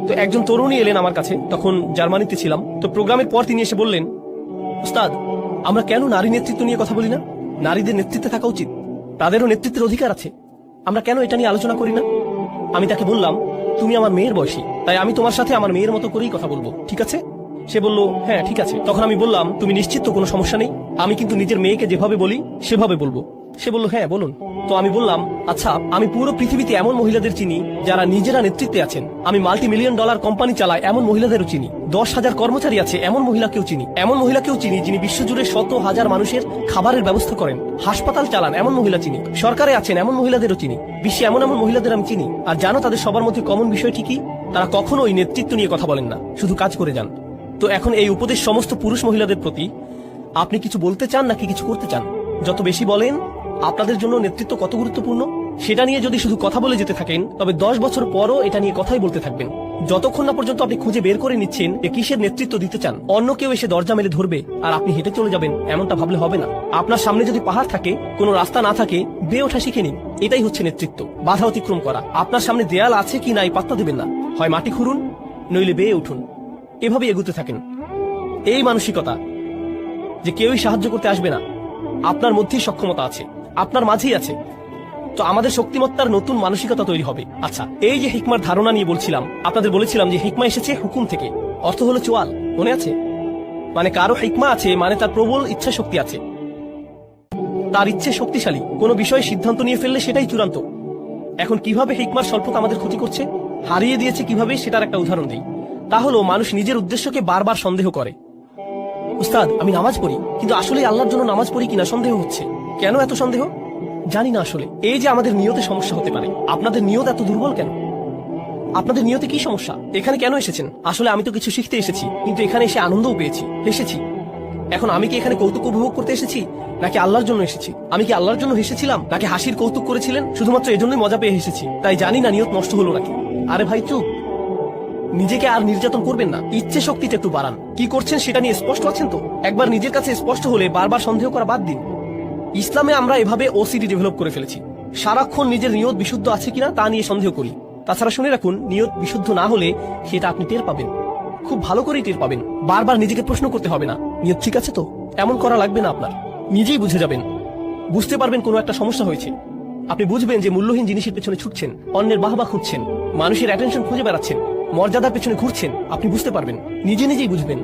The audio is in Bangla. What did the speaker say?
তো একজন তরুণী এলেন আমার কাছে, তখন জার্মানিতে ছিলাম। তো প্রোগ্রামের পর তিনি এসে বললেন, উস্তাদ, আমরা কেন নারী নেতৃত্ব নিয়ে কথা বলি না? নারীদের নেতৃত্বে থাকা উচিত, তাদেরও নেতৃত্বের অধিকার আছে, আমরা কেন এটা নিয়ে আলোচনা করি না? আমি তাকে বললাম, তুমি আমার মেয়ের বয়সী, তাই আমি তোমার সাথে আমার মেয়ের মতো করেই কথা বলবো, ঠিক আছে? সে বলল, হ্যাঁ ঠিক আছে। তখন আমি বললাম, তুমি নিশ্চিত তো কোনো সমস্যা নেই? আমি কিন্তু নিজের মেয়েকে যেভাবে বলি সেভাবে বলবো। সে বলল, হ্যাঁ বলুন। তো আমি বললাম, আচ্ছা, আমি পুরো পৃথিবীতে এমন মহিলাদের চিনি যারা নিজেরা নেতৃত্বে আছেন। আমি $multi-million কোম্পানি চালাই, এমন মহিলাদেরও চিনি। 10,000 কর্মচারী আছে, এমন মহিলাকেও চিনি। এমন মহিলাকেও চিনি যিনি বিশ্বজুড়ে শত হাজার মানুষের খাবারের ব্যবস্থা করেন, হাসপাতাল চালান, এমন মহিলা চিনি। সরকারে আছেন, এমন মহিলাদেরও চিনি। বিশ্বে এমন এমন মহিলাদের আমি চিনি। আর জানো, তাদের সবার মধ্যে কমন বিষয় ঠিকই, তারা কখনোই নেতৃত্ব নিয়ে কথা বলেন না, শুধু কাজ করে যান। তো এখন এই উপদেশ সমস্ত পুরুষ মহিলাদের প্রতি, আপনি কিছু বলতে চান নাকি কিছু করতে চান? যত বেশি বলেন আপনাদের জন্য নেতৃত্ব কত গুরুত্বপূর্ণ সেটা নিয়ে যদি শুধু কথা বলে যেতে থাকেন, তবে 10 বছর পরও এটা নিয়ে কথাই বলতে থাকবেন, যতক্ষণ না পর্যন্ত আপনি খুঁজে বের করে নিচ্ছেন যে কিসের নেতৃত্ব দিতে চান। অন্য কেউ এসে দরজা মেলে ধরবে আর আপনি হেঁটে চলে যাবেন, এমনটা ভাবলে হবে না। আপনার সামনে যদি পাহাড় থাকে, কোনো রাস্তা না থাকে, বেয়ে ওঠা শিখে নিন। এটাই হচ্ছে নেতৃত্ব, বাধা অতিক্রম করা। আপনার সামনে দেয়াল আছে কি নাই পাত্তা দেবেন না, হয় মাটি খুঁড়ুন নইলে বেয়ে উঠুন, এভাবেই এগুতে থাকেন। এই মানসিকতা যে কেউই সাহায্য করতে আসবে না, আপনার মধ্যেই সক্ষমতা আছে, আপনার মাঝেই আছে। তো আমাদের শক্তিমত্তার নতুন মানসিকতা তৈরি হবে। আচ্ছা, এই যে হিকমার ধারণা নিয়ে বলছিলাম, আপনাদের বলেছিলাম যে হিকমা এসেছে হুকুম থেকে, অর্থ হলো চোয়াল, মনে আছে? মানে কারো হিকমা আছে মানে তার প্রবল ইচ্ছা শক্তি আছে, তার ইচ্ছে শক্তিশালী, কোনো বিষয়ে সিদ্ধান্ত নিয়ে ফেললে সেটাই চূড়ান্ত। এখন কিভাবে হিকমার স্বল্পতা আমাদের ক্ষতি করছে, হারিয়ে দিয়েছে কিভাবে, সেটার একটা উদাহরণ দিই। তা হলো, মানুষ নিজের উদ্দেশ্যকে বারবার সন্দেহ করে। উস্তাদ, আমি নামাজ পড়ি, কিন্তু আসলে আল্লাহর জন্য নামাজ পড়ি কিনা সন্দেহ হচ্ছে। কেন এত সন্দেহ? জানি না আসলে। এই যে আমাদের নিয়তে সমস্যা হতে পারে। আপনাদের নিয়ত এত দুর্বল কেন? আপনাদের নিয়তে কি সমস্যা? এখানে কেন এসেছেন? আসলে আমি তো কিছু শিখতে এসেছি, কিন্তু এখানে এসে আনন্দও পেয়েছি, হেসেছি। এখন আমি কি এখানে কৌতুক উপভোগ করতে এসেছি নাকি আল্লাহর জন্য এসেছি? আমি কি আল্লাহর জন্য হেসেছিলাম নাকি হাসির কৌতুক করেছিলেন? শুধুমাত্র এজন্যই মজা পেয়ে হেসেছি, তাই জানি না নিয়ত নষ্ট হলো নাকি। আরে ভাই চুপ, নিজেকে আর নির্যাতন করবেন না, ইচ্ছে শক্তিটা একটু বাড়ান। কি করছেন সেটা নিয়ে স্পষ্ট আছেন তো? একবার নিজের কাছে স্পষ্ট হলে বারবার সন্দেহ করা বাদ দিন। ইসলামে আমরা এভাবে ওসিডি ডেভেলপ করে ফেলেছি, সারাক্ষণ নিজের নিয়ত বিশুদ্ধ আছে কিনা তা নিয়ে সন্দেহ করি। তাছাড়া শুনে রাখুন, নিয়ত বিশুদ্ধ না হলে সেটা আপনি টের পাবেন, খুব ভালো করেই টের পাবেন। বারবার নিজেকে প্রশ্ন করতে হবে না, নিয়ত ঠিক আছে তো? এমন করা লাগবে না আপনার, নিজেই বুঝে যাবেন, বুঝতে পারবেন কোনো একটা সমস্যা হয়েছে। আপনি বুঝবেন যে মূল্যহীন জিনিসের পেছনে ছুটছেন, অন্যের বাহবা খুঁজছেন, মানুষের অ্যাটেনশন খুঁজে বেড়াচ্ছেন, মর্যাদার পেছনে ঘুরছেন। আপনি বুঝতে পারবেন, নিজে নিজেই বুঝবেন।